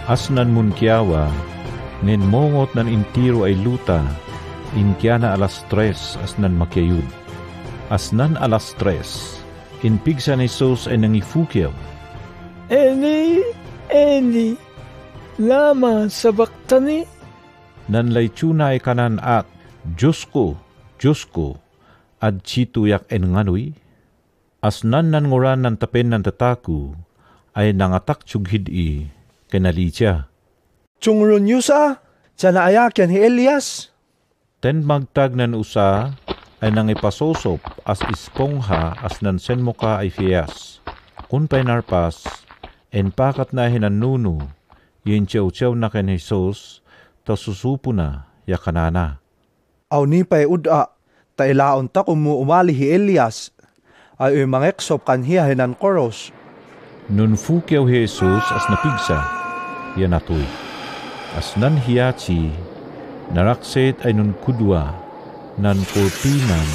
Asnan mun kiawa, nen mongot nan intiro ay luta, inkiana alas 3 asnan makyayud. Asnan alas 3, inpigsa ni Jesus ay nangifukyaw. Eli, Eli, lama sabaktani? Nanlaytsuna ay kanan at, Diyos ko, ad chituyak en nganoy. Asnan nan nguran ng tapen ng tataku, ay nangatak tsughid-i, kanalitya. Tsungrun yusa, siya na ayakyan hi Elias. Ten magtag nan usa, ay nangipasosop as ispongha as nan senmoka ay fiyas. Kun pa'y narpas, en pakat na hinanuno, yin tiyaw-tiyaw na ken Jesus, ta susupo na, yakanana. Aw ni pa'y uda, ta ilaon ta umali hi Elias, ay umangeksop kanhiya hinan koros. Nun fukyaw hi Jesus as napigsa, yan atoy. As nan hiyachi, narakset ay nun kudwa, nan kurpinan,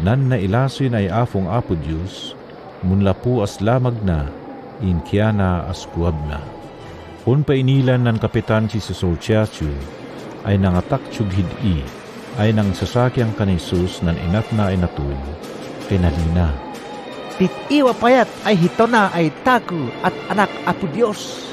nan nailasin ay afong apo Diyos, munlapu as lamag na, inkiana as kuwab na. Kung painilan ng kapitan si Susoltiachu, ay nangatak tsughid-i, ay nang sasakyang kan Jesus nan inat na ay natuloy, kinalina. Pit-iwa payat ay hito na ay taku at anak apo Diyos.